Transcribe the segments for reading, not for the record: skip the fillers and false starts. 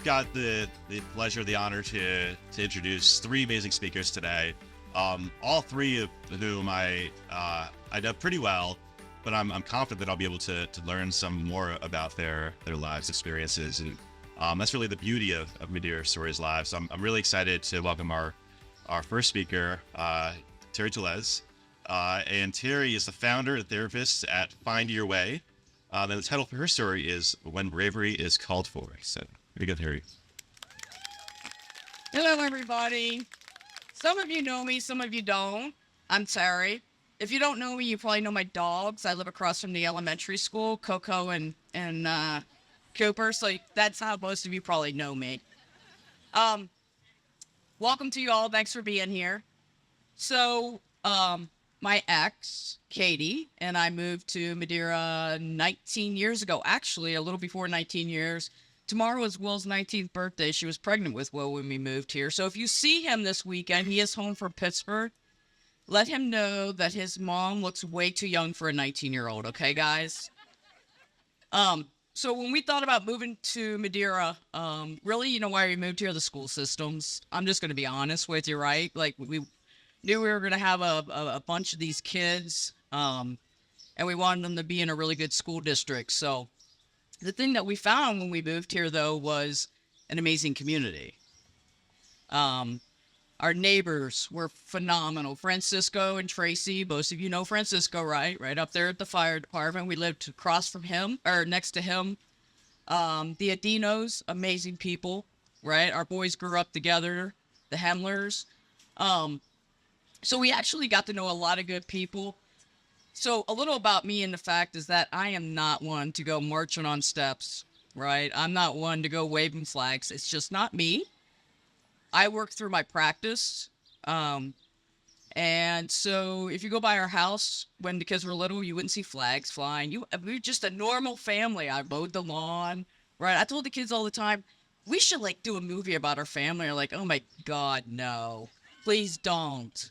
I've got the pleasure, the honor to introduce three amazing speakers today. All three of whom I know pretty well, but I'm confident that I'll be able to learn some more about their lives experiences, and that's really the beauty of Madeira Stories Live. So I'm really excited to welcome our first speaker, Terri Telesz. And Terri is the founder and therapist at Find Your Way. And the title for her story is When Bravery is Called For. So here you go, Terri. Hello, everybody. Some of you know me, some of you don't. I'm Terri. If you don't know me, you probably know my dogs. I live across from the elementary school, Coco and Cooper. So that's how most of you probably know me. Welcome to you all. Thanks for being here. So, my ex, Katie, and I moved to Madeira 19 years ago. Actually, a little before 19 years. Tomorrow is Will's 19th birthday. She was pregnant with Will when we moved here. So if you see him this weekend, he is home from Pittsburgh. Let him know that his mom looks way too young for a 19-year-old, okay, guys? So when we thought about moving to Madeira, really, you know why we moved here? The school systems. I'm just going to be honest with you, right? Like, we knew we were going to have a bunch of these kids, and we wanted them to be in a really good school district. So the thing that we found when we moved here, though, was an amazing community. Our neighbors were phenomenal. Francisco and Tracy, most of you know Francisco, right? Right up there at the fire department. We lived across from him, or next to him. The Adinos, amazing people, right? Our boys grew up together, the Hemlers. So we actually got to know a lot of good people. So a little about me and the fact is that I am not one to go marching on steps, right? I'm not one to go waving flags. It's just not me. I work through my practice. And so if you go by our house when the kids were little, you wouldn't see flags flying. We were just a normal family. I mowed the lawn, right? I told the kids all the time, we should like do a movie about our family. They're like, oh my God, no, please don't.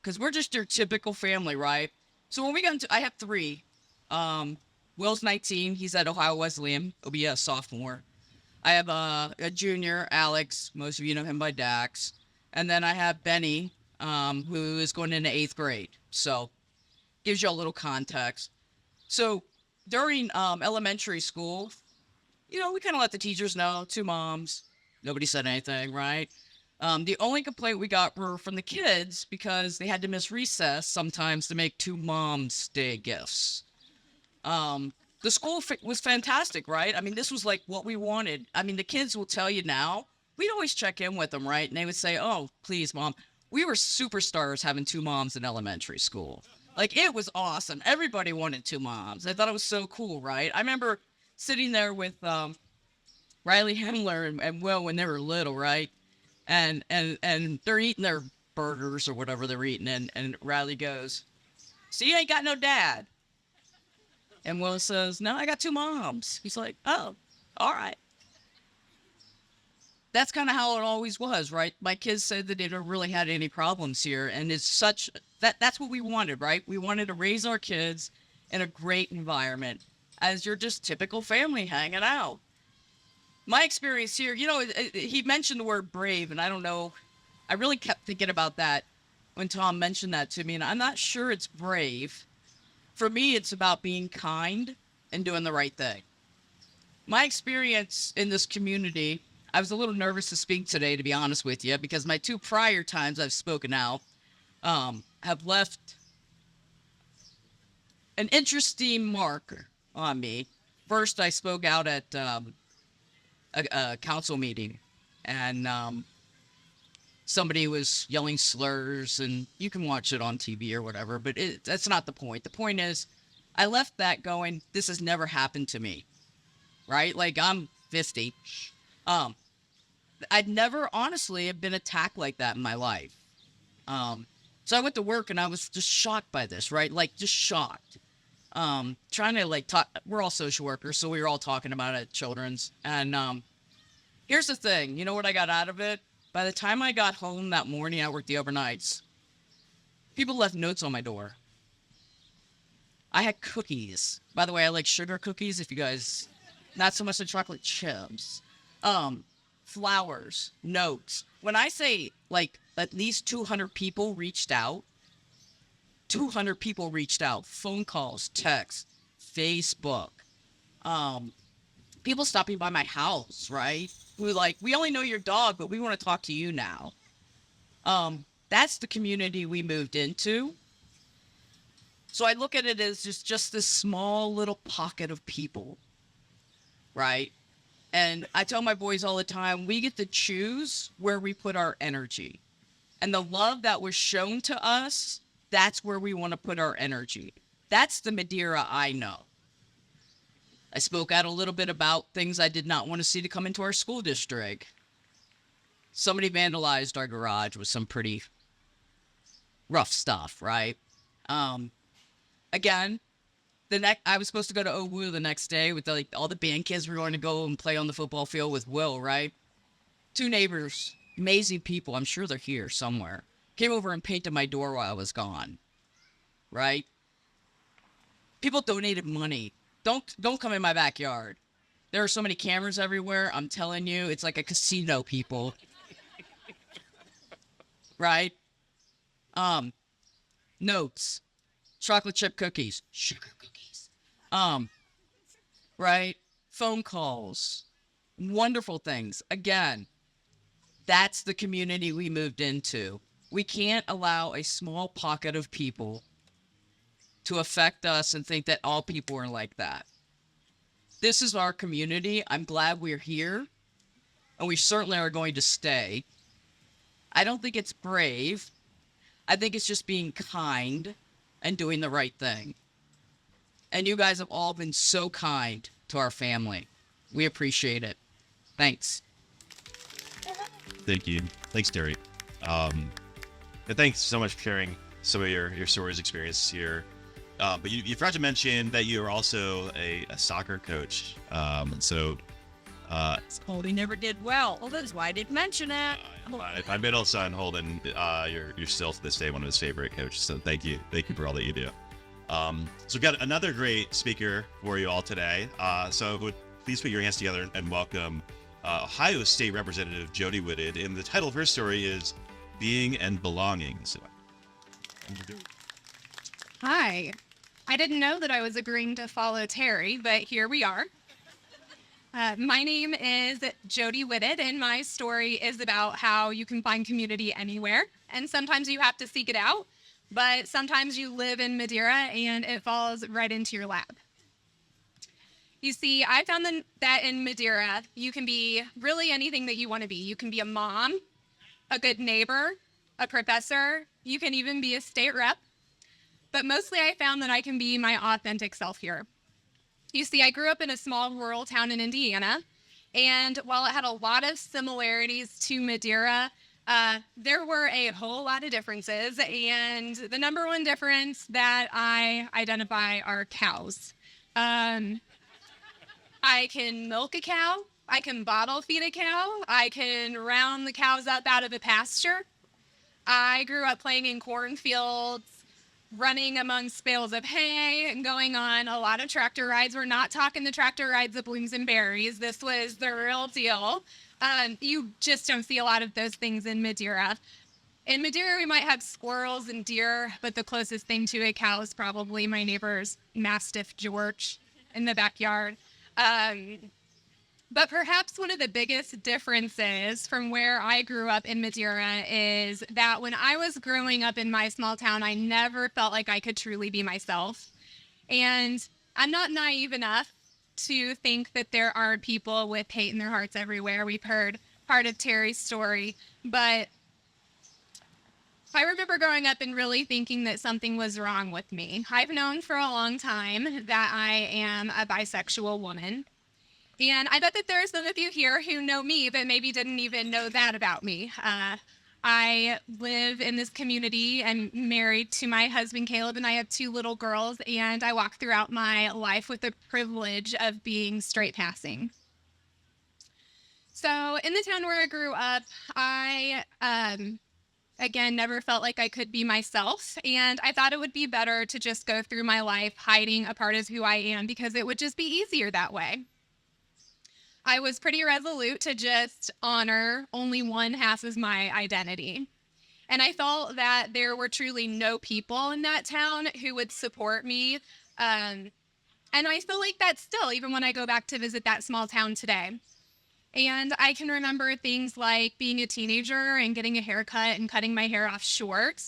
Cause we're just your typical family, right? So when we got into, I have three, Will's 19. He's at Ohio Wesleyan. He'll be a sophomore. I have a junior, Alex. Most of you know him by Dax. And then I have Benny, who is going into 8th grade. So gives you a little context. So during elementary school, you know, we kind of let the teachers know, 2 moms. Nobody said anything, right? The only complaint we got were from the kids because they had to miss recess sometimes to make 2 moms' day gifts. The school was fantastic, right? I mean, this was like what we wanted. I mean, the kids will tell you now, we'd always check in with them, right? And they would say, oh, please, Mom. We were superstars having 2 moms in elementary school. Like, it was awesome. Everybody wanted 2 moms. I thought it was so cool, right? I remember sitting there with Riley Hemler and Will when they were little, right? And they're eating their burgers or whatever they're eating. And Riley goes, so you ain't got no dad? And Will says, no, I got 2 moms. He's like, oh, all right. That's kind of how it always was, right? My kids said that they don't really had any problems here. And it's such, that's what we wanted, right? We wanted to raise our kids in a great environment as your just typical family hanging out. My experience here, you know, he mentioned the word brave, and I don't know. I really kept thinking about that when Tom mentioned that to me, and I'm not sure it's brave. For me, it's about being kind and doing the right thing. My experience in this community, I was a little nervous to speak today, to be honest with you, because my 2 prior times I've spoken out have left an interesting mark on me. First, I spoke out at a council meeting, and somebody was yelling slurs, and you can watch it on TV or whatever, but that's not the point. The point is, I left that going, this has never happened to me, right? Like, I'm 50. I'd never, honestly, have been attacked like that in my life. So I went to work, and I was just shocked by this, right? Like, just shocked. Trying to, like, talk, we're all social workers, so we were all talking about it at Children's, and here's the thing, you know what I got out of it? By the time I got home that morning, I worked the overnights. People left notes on my door. I had cookies. By the way, I like sugar cookies, if you guys, not so much the chocolate chips. Flowers, notes. When I say like at least 200 people reached out, 200 people reached out, phone calls, texts, Facebook, people stopping by my house, right? Who like, we only know your dog, but we want to talk to you now. That's the community we moved into. So I look at it as just this small little pocket of people, right? And I tell my boys all the time, we get to choose where we put our energy. And the love that was shown to us, that's where we want to put our energy. That's the Madeira I know. I spoke out a little bit about things I did not want to see to come into our school district. Somebody vandalized our garage with some pretty rough stuff, right? Again, I was supposed to go to OWU the next day with all the band kids. We were going to go and play on the football field with Will, right? 2 neighbors, amazing people. I'm sure they're here somewhere. Came over and painted my door while I was gone, right? People donated money. Don't come in my backyard. There are so many cameras everywhere. I'm telling you, it's like a casino, people. Right? Notes. Chocolate chip cookies. Sugar cookies. Right? Phone calls. Wonderful things. Again, that's the community we moved into. We can't allow a small pocket of people to affect us and think that all people are like that. This is our community. I'm glad we're here, and we certainly are going to stay. I don't think it's brave. I think it's just being kind and doing the right thing. And you guys have all been so kind to our family. We appreciate it. Thanks. Thank you. Thanks, Terri. And thanks so much for sharing some of your stories, experiences here. But you forgot to mention that you are also a soccer coach. Holden never did well. Well, that's why I didn't mention it. My middle son, Holden, you're still to this day one of his favorite coaches. So thank you for all that you do. So we've got another great speaker for you all today. Please put your hands together and welcome Ohio State Representative Jodi Whitted. And the title of her story is Being and Belonging. So, Hi. I didn't know that I was agreeing to follow Terri, but here we are. My name is Jodi Whitted, and my story is about how you can find community anywhere, and sometimes you have to seek it out, but sometimes you live in Madeira and it falls right into your lap. You see, I found that in Madeira, you can be really anything that you want to be. You can be a mom, a good neighbor, a professor, you can even be a state rep. But mostly I found that I can be my authentic self here. You see, I grew up in a small rural town in Indiana, and while it had a lot of similarities to Madeira, there were a whole lot of differences, and the number one difference that I identify are cows. I can milk a cow, I can bottle feed a cow, I can round the cows up out of a pasture. I grew up playing in cornfields, running amongst bales of hay, and going on a lot of tractor rides. We're not talking the tractor rides of blooms and berries. This was the real deal. You just don't see a lot of those things in Madeira. In Madeira, we might have squirrels and deer, but the closest thing to a cow is probably my neighbor's Mastiff George in the backyard. But perhaps one of the biggest differences from where I grew up in Madeira is that when I was growing up in my small town, I never felt like I could truly be myself. And I'm not naive enough to think that there aren't people with hate in their hearts everywhere. We've heard part of Terri's story, but I remember growing up and really thinking that something was wrong with me. I've known for a long time that I am a bisexual woman. And I bet that there are some of you here who know me, but maybe didn't even know that about me. I live in this community. I'm married to my husband, Caleb, and I have 2 little girls, and I walk throughout my life with the privilege of being straight passing. So in the town where I grew up, I, again, never felt like I could be myself, and I thought it would be better to just go through my life hiding a part of who I am because it would just be easier that way. I was pretty resolute to just honor only one half of my identity. And I felt that there were truly no people in that town who would support me. And I feel like that still, even when I go back to visit that small town today. And I can remember things like being a teenager and getting a haircut and cutting my hair off short.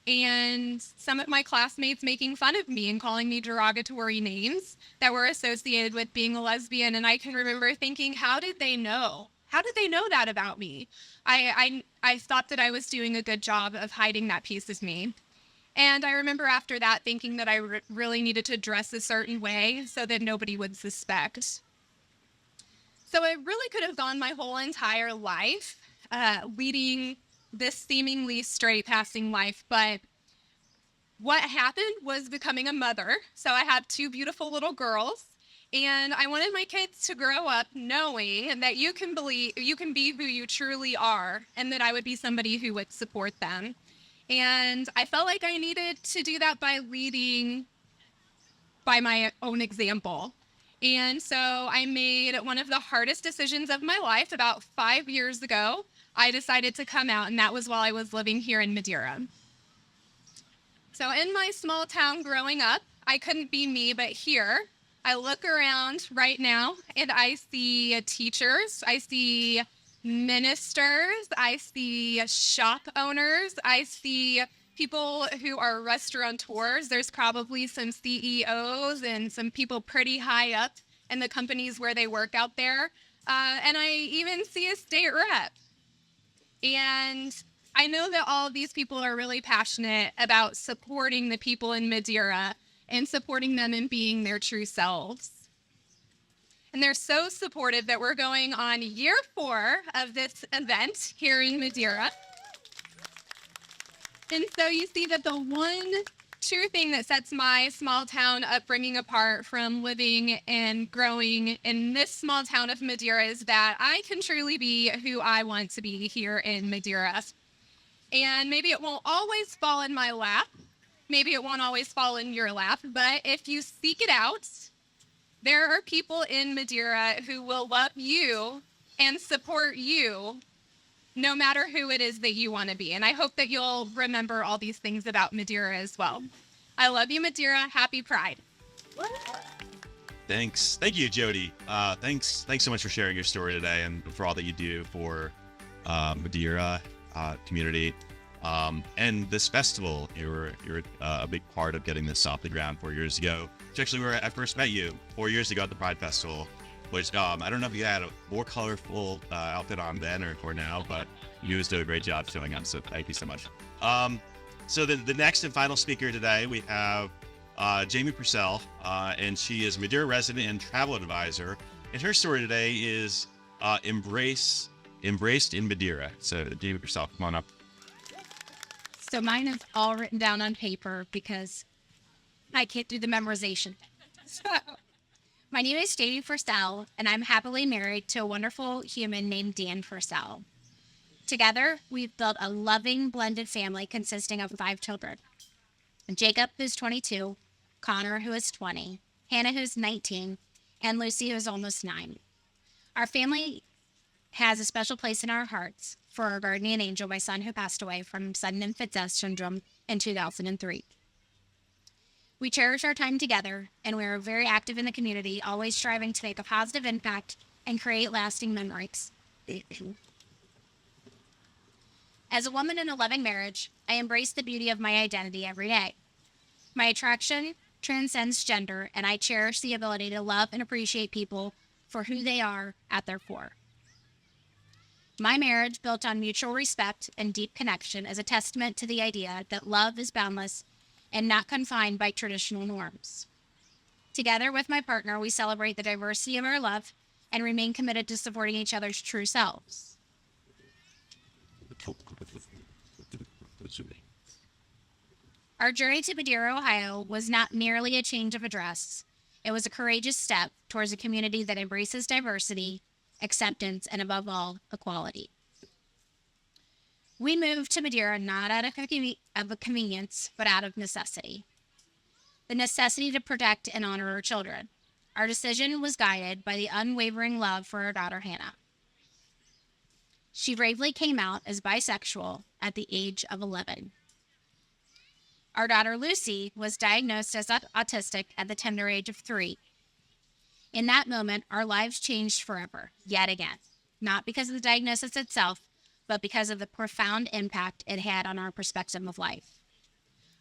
And some of my classmates making fun of me and calling me derogatory names that were associated with being a lesbian. And I can remember thinking, how did they know? How did they know that about me? I thought that I was doing a good job of hiding that piece of me. And I remember after that thinking that I really needed to dress a certain way so that nobody would suspect. So I really could have gone my whole entire life leading this seemingly straight passing life. But what happened was becoming a mother. So I have two beautiful little girls. And I wanted my kids to grow up knowing that you can be who you truly are, and that I would be somebody who would support them. And I felt like I needed to do that by leading by my own example. And so I made one of the hardest decisions of my life about 5 years ago. I decided to come out, and that was while I was living here in Madeira. So in my small town growing up, I couldn't be me, but here, I look around right now and I see teachers, I see ministers, I see shop owners, I see people who are restaurateurs. There's probably some CEOs and some people pretty high up in the companies where they work out there. And I even see a state rep. And I know that all of these people are really passionate about supporting the people in Madeira and supporting them in being their true selves. And they're so supportive that we're going on year 4 of this event here in Madeira. And so you see that the one true thing that sets my small town upbringing apart from living and growing in this small town of Madeira is that I can truly be who I want to be here in Madeira. And maybe it won't always fall in my lap. Maybe it won't always fall in your lap, but if you seek it out, there are people in Madeira who will love you and support you no matter who it is that you want to be. And I hope that you'll remember all these things about Madeira as well. I love you, Madeira. Happy Pride. Thanks. Thank you, Jodi. Thanks so much for sharing your story today and for all that you do for Madeira community. And this festival, you're a big part of getting this off the ground 4 years ago. It's actually where I first met you 4 years ago at the Pride Festival, which I don't know if you had a more colorful outfit on then or now, but you just did a great job showing up. So thank you so much. So the next and final speaker today, we have Jamie Purcell, and she is Madeira resident and travel advisor. And her story today is embraced in Madeira. So Jamie Purcell, come on up. So mine is all written down on paper because I can't do the memorization. So my name is Jamie Purcell, and I'm happily married to a wonderful human named Dan Purcell. Together, we've built a loving blended family consisting of 5 children. Jacob, who's 22, Connor, who is 20, Hannah, who's 19, and Lucy, who's almost 9. Our family has a special place in our hearts for our guardian angel, my son, who passed away from sudden infant death syndrome in 2003. We cherish our time together, and we are very active in the community, always striving to make a positive impact and create lasting memories. As a woman in a loving marriage, I embrace the beauty of my identity every day. My attraction transcends gender, and I cherish the ability to love and appreciate people for who they are at their core. My marriage, built on mutual respect and deep connection, is a testament to the idea that love is boundless and not confined by traditional norms. Together with my partner, we celebrate the diversity of our love and remain committed to supporting each other's true selves. Our journey to Madeira, Ohio was not merely a change of address. It was a courageous step towards a community that embraces diversity, acceptance, and above all, equality. We moved to Madeira not out of convenience, but out of necessity. The necessity to protect and honor our children. our decision was guided by the unwavering love for our daughter Hannah. She bravely came out as bisexual at the age of 11. Our daughter Lucy was diagnosed as autistic at the tender age of 3. In that moment, our lives changed forever, yet again, not because of the diagnosis itself, but because of the profound impact it had on our perspective of life.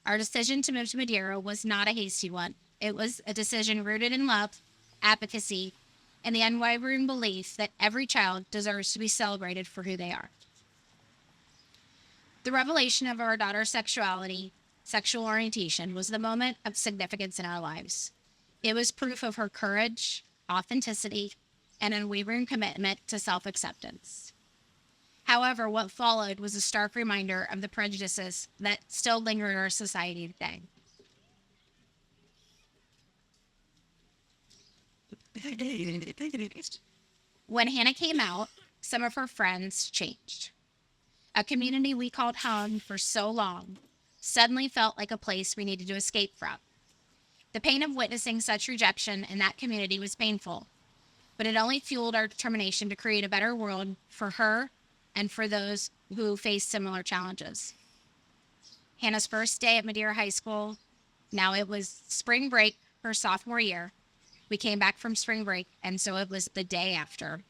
Our decision to move to Madeira was not a hasty one. It was a decision rooted in love, advocacy, and the unwavering belief that every child deserves to be celebrated for who they are. The revelation of our daughter's sexual orientation was the moment of significance in our lives. It was proof of her courage, authenticity, and unwavering commitment to self-acceptance. However, what followed was a stark reminder of the prejudices that still linger in our society today. When Hannah came out, some of her friends changed. A community we called home for so long suddenly felt like a place we needed to escape from. The pain of witnessing such rejection in that community was painful, but it only fueled our determination to create a better world for her and for those who face similar challenges. Hannah's first day at Madeira High School, now it was spring break her sophomore year. We came back from spring break, and so it was the day after.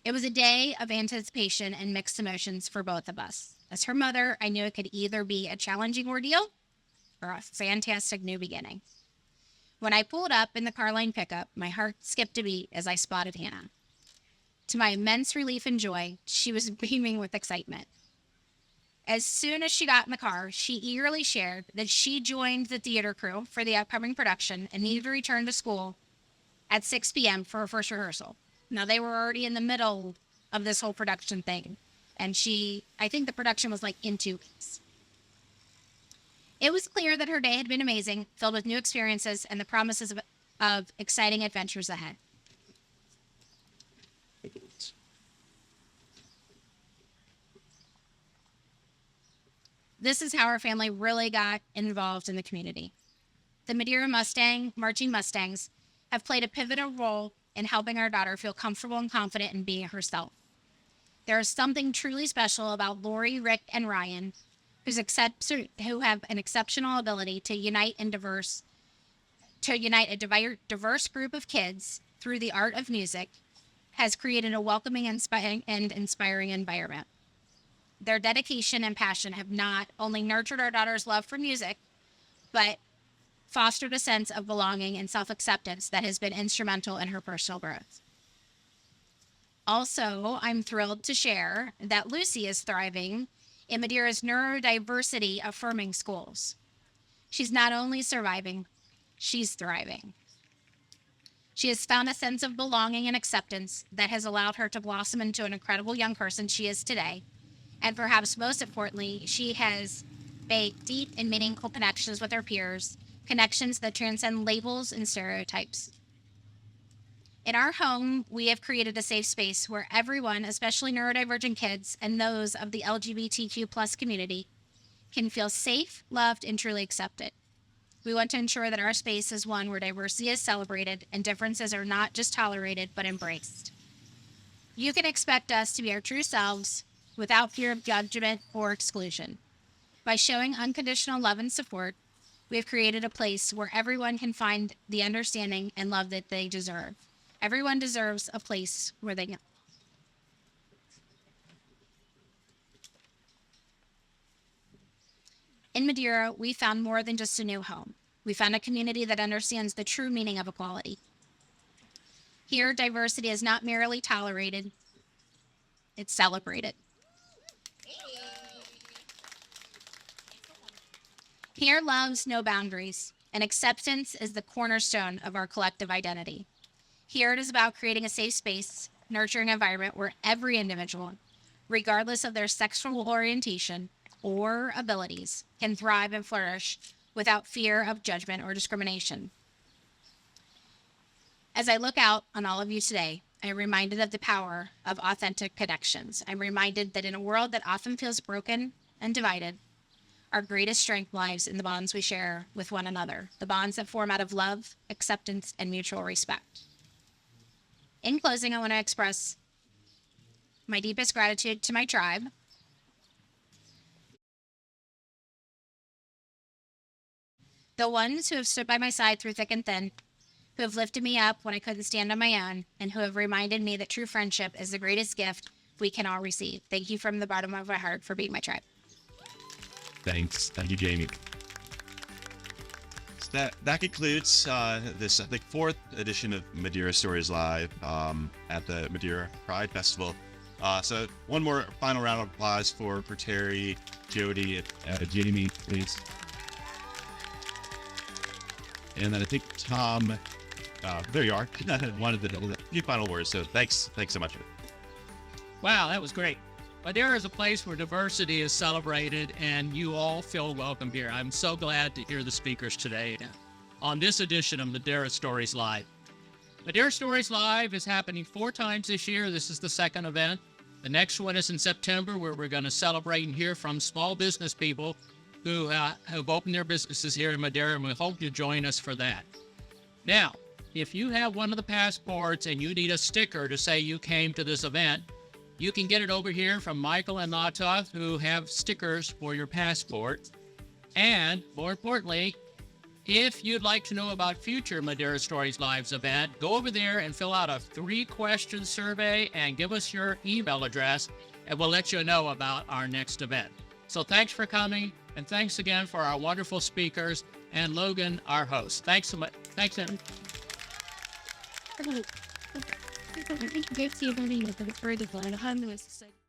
It was a day of anticipation and mixed emotions for both of us. As her mother, I knew it could either be a challenging ordeal or a fantastic new beginning. When I pulled up in the Carline pickup, my heart skipped a beat as I spotted Hannah. To my immense relief and joy, she was beaming with excitement. As soon as she got in the car, she eagerly shared that she joined the theater crew for the upcoming production and needed to return to school at 6 p.m. for her first rehearsal. Now, they were already in the middle of this whole production thing, and I think the production was like in 2 weeks. It was clear that her day had been amazing, filled with new experiences and the promises of exciting adventures ahead. This is how our family really got involved in the community. The Madeira Marching Mustangs have played a pivotal role in helping our daughter feel comfortable and confident in being herself. There is something truly special about Lori, Rick, and Ryan, who have an exceptional ability to unite a diverse group of kids through the art of music, has created a welcoming and inspiring environment. Their dedication and passion have not only nurtured our daughter's love for music, but fostered a sense of belonging and self-acceptance that has been instrumental in her personal growth. Also, I'm thrilled to share that Lucy is thriving in Madeira's neurodiversity affirming schools. She's not only surviving, she's thriving. She has found a sense of belonging and acceptance that has allowed her to blossom into an incredible young person she is today. And perhaps most importantly, she has made deep and meaningful connections with her peers, connections that transcend labels and stereotypes. In our home, we have created a safe space where everyone, especially neurodivergent kids and those of the LGBTQ+ community, can feel safe, loved, and truly accepted. We want to ensure that our space is one where diversity is celebrated and differences are not just tolerated, but embraced. You can expect us to be our true selves without fear of judgment or exclusion. By showing unconditional love and support, we have created a place where everyone can find the understanding and love that they deserve. Everyone deserves a place where they go. In Madeira, we found more than just a new home. We found a community that understands the true meaning of equality. Here, diversity is not merely tolerated, it's celebrated. Here, love's no boundaries, and acceptance is the cornerstone of our collective identity. Here, it is about creating a safe space, nurturing environment where every individual, regardless of their sexual orientation or abilities, can thrive and flourish without fear of judgment or discrimination. As I look out on all of you today, I am reminded of the power of authentic connections. I'm reminded that in a world that often feels broken and divided, Our greatest strength lies in the bonds we share with one another, the bonds that form out of love, acceptance, and mutual respect. In closing, I want to express my deepest gratitude to my tribe. The ones who have stood by my side through thick and thin, who have lifted me up when I couldn't stand on my own, and who have reminded me that true friendship is the greatest gift we can all receive. Thank you from the bottom of my heart for being my tribe. Thanks. Thank you, Jamie. So that concludes this, I think, fourth edition of Madeira Stories Live at the Madeira Pride Festival. So one more final round of applause for Terri, Jodi, Jamie, please. And then I think Tom, there you are, wanted the few final words. So thanks so much. Wow, that was great. Madeira is a place where diversity is celebrated and you all feel welcome here. I'm so glad to hear the speakers today on this edition of Madeira Stories Live. Madeira Stories Live is happening 4 times this year. This is the second event. The next one is in September, where we're going to celebrate and hear from small business people who have opened their businesses here in Madeira, and we hope you join us for that. Now, if you have one of the passports and you need a sticker to say you came to this event, you can get it over here from Michael and Latov, who have stickers for your passport. And more importantly, if you'd like to know about future Madeira Stories Lives event, go over there and fill out a 3-question survey and give us your email address, and we'll let you know about our next event. So thanks for coming, and thanks again for our wonderful speakers and Logan, our host. Thanks so much. Thanks, Em.